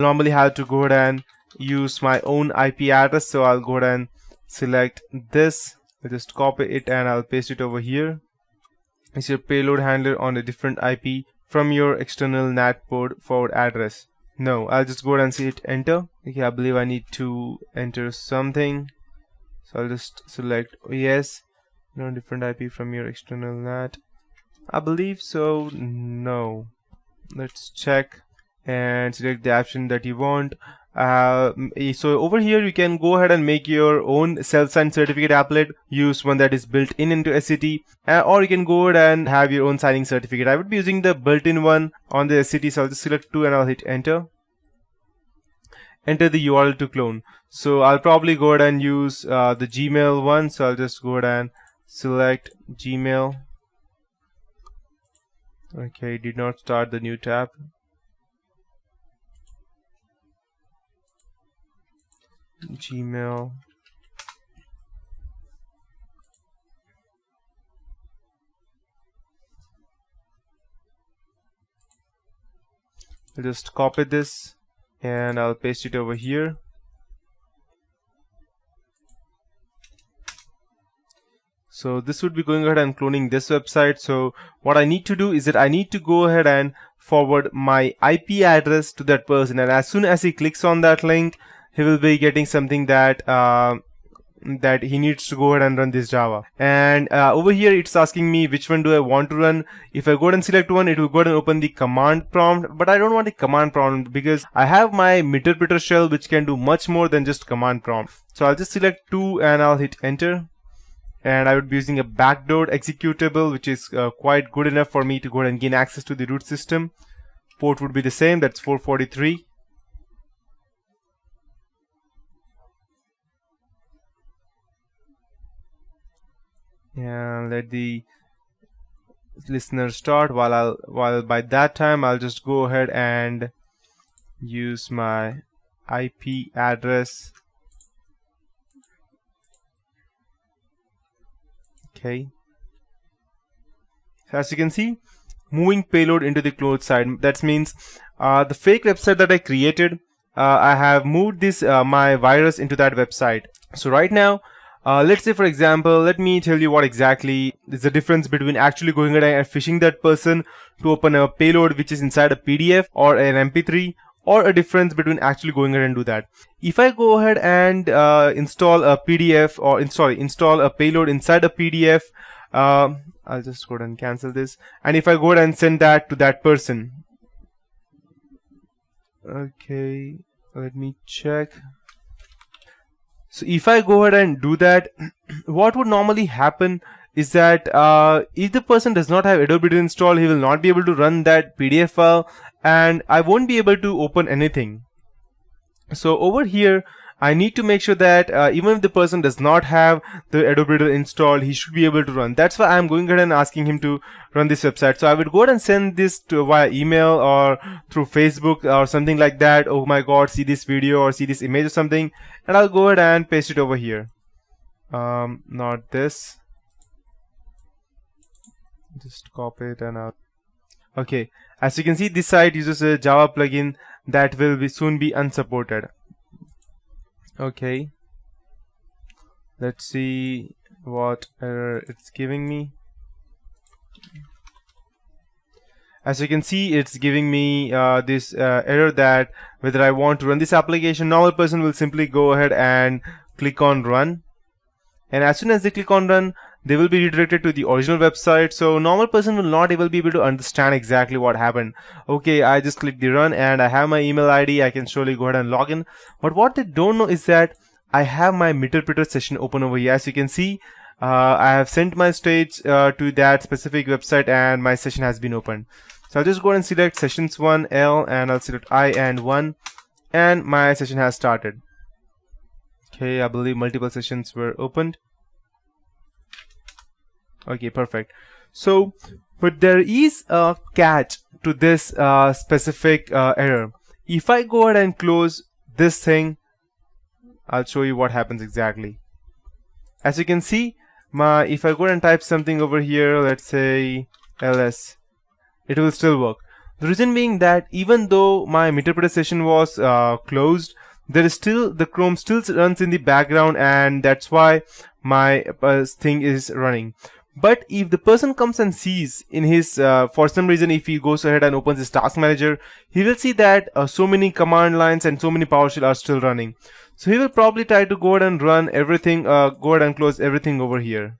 normally have to go ahead and use my own IP address, so I'll go ahead and select this. I'll just copy it and I'll paste it over here. It's your payload handler on a different IP from your external NAT port forward address. No, I'll just go ahead and hit enter. Okay, I believe I need to enter something, so I'll just select yes. No, different IP from your external NAT. I believe so. No. Let's check and select the option that you want. So over here you can go ahead and make your own self-signed certificate applet. Use one that is built in into SCT, or you can go ahead and have your own signing certificate. I would be using the built-in one on the SCT, so I'll just select 2 and I'll hit enter. Enter the URL to clone. So I'll probably go ahead and use the Gmail one, so I'll just go ahead and select Gmail. Okay, did not start the new tab. Gmail. I'll just copy this and I'll paste it over here. So this would be going ahead and cloning this website. So what I need to do is that I need to go ahead and forward my IP address to that person, and as soon as he clicks on that link, he will be getting something that that he needs to go ahead and run this Java. And over here it's asking me which one do I want to run. If I go ahead and select one, it will go ahead and open the command prompt, but I don't want a command prompt because I have my interpreter shell which can do much more than just command prompt. So I'll just select 2 and I'll hit enter. And I would be using a backdoor executable, which is quite good enough for me to go ahead and gain access to the root system. Port would be the same, that's 443. And let the listener start. While by that time I'll just go ahead and use my IP address. Okay. So as you can see, moving payload into the closed side. That means the fake website that I created, I have moved this my virus into that website. So right now, let's say for example, let me tell you what exactly is the difference between actually going ahead and phishing that person to open a payload which is inside a PDF or an MP3, or a difference between actually going ahead and do that. If I go ahead and install a PDF or install a payload inside a PDF, I'll just go ahead and cancel this. And if I go ahead and send that to that person, okay, let me check. So if I go ahead and do that, what would normally happen is that if the person does not have Adobe Reader installed, he will not be able to run that PDF file, and I won't be able to open anything. So over here, I need to make sure that even if the person does not have the Adobe Reader installed, he should be able to run. That's why I'm going ahead and asking him to run this website. So I would go ahead and send this to via email or through Facebook or something like that. Oh my god, see this video or see this image or something, and I'll go ahead and paste it over here. Not this. Just copy it and out. Okay, as you can see, this site uses a Java plugin that will soon be unsupported. Okay, let's see what error it's giving me. As you can see, it's giving me this error that whether I want to run this application. Normal person will simply go ahead and click on run, and as soon as they click on run, they will be redirected to the original website. So normal person will not be able to understand exactly what happened. Okay, I just clicked the run and I have my email ID. I can surely go ahead and log in. But what they don't know is that I have my interpreter session open over here. As you can see, I have sent my stage to that specific website and my session has been opened. So I'll just go ahead and select sessions 1 L and I'll select I and 1, and my session has started. Okay, I believe multiple sessions were opened. Okay, perfect. So, but there is a catch to this specific error. If I go ahead and close this thing, I'll show you what happens exactly. As you can see, if I go ahead and type something over here, let's say ls, it will still work. The reason being that even though my interpreter session was closed, there is still the Chrome still runs in the background, and that's why my thing is running. But if the person comes and sees in his for some reason, if he goes ahead and opens his task manager, he will see that so many command lines and so many PowerShell are still running. So he will probably try to go ahead and run everything, go ahead and close everything over here.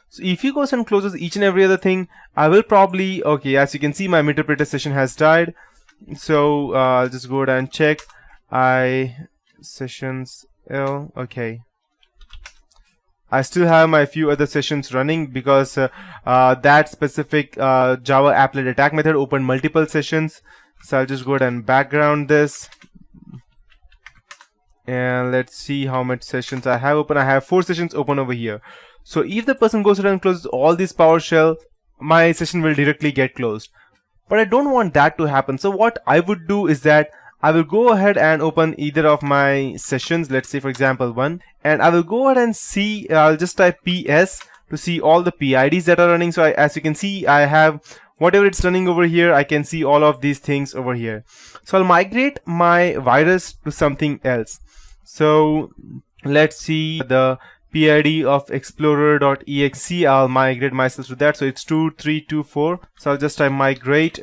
So if he goes and closes each and every other thing, I will probably, okay, as you can see, my interpreter session has died. So I'll just go ahead and check sessions L. Okay, I still have my few other sessions running because that specific Java applet attack method opened multiple sessions. So I'll just go ahead and background this. And let's see how much sessions I have open. I have 4 sessions open over here. So if the person goes ahead and closes all these PowerShell, my session will directly get closed. But I don't want that to happen. So what I would do is that I will go ahead and open either of my sessions. Let's say for example 1, and I will go ahead and see, I'll just type PS to see all the PIDs that are running. So as you can see, I have whatever it's running over here. I can see all of these things over here. So I'll migrate my virus to something else. So let's see the PID of explorer.exe. I'll migrate myself to that. So it's 2324. So I'll just type migrate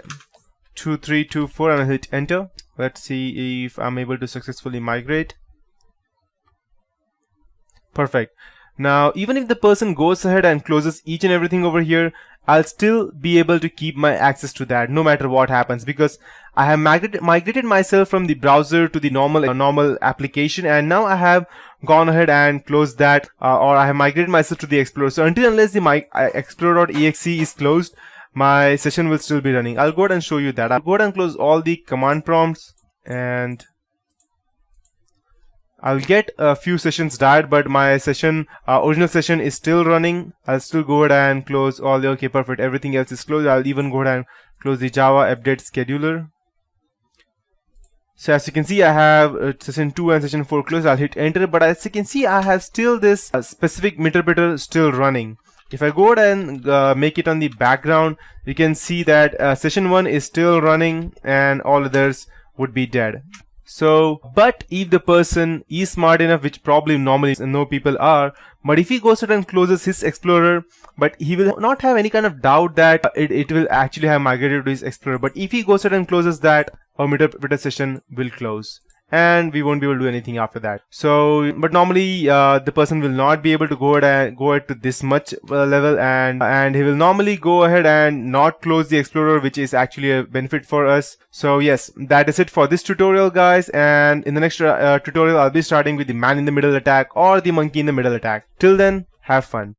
2324 and I'll hit enter. Let's see if I'm able to successfully migrate. Perfect. Now, even if the person goes ahead and closes each and everything over here, I'll still be able to keep my access to that no matter what happens, because I have migrated myself from the browser to the normal application, and now I have gone ahead and closed that, or I have migrated myself to the Explorer. So until unless the explorer.exe is closed, my session will still be running. I'll go ahead and show you that. I'll go ahead and close all the command prompts, and I'll get a few sessions died, but my session, original session is still running. I'll still go ahead and close all the, okay, perfect, everything else is closed. I'll even go ahead and close the Java update scheduler. So as you can see, I have session 2 and session 4 closed. I'll hit enter, but as you can see, I have still this specific interpreter still running. If I go ahead and make it on the background, you can see that session 1 is still running and all others would be dead. So, but if the person is smart enough, which probably normally no people are, but if he goes ahead and closes his Explorer, but he will not have any kind of doubt that it will actually have migrated to his Explorer. But if he goes ahead and closes that, our interpreter session will close, and we won't be able to do anything after that. So, but normally the person will not be able to go ahead to this much level, and he will normally go ahead and not close the Explorer, which is actually a benefit for us. So yes, that is it for this tutorial, guys, and in the next tutorial I'll be starting with the man in the middle attack or the monkey in the middle attack. Till then, have fun.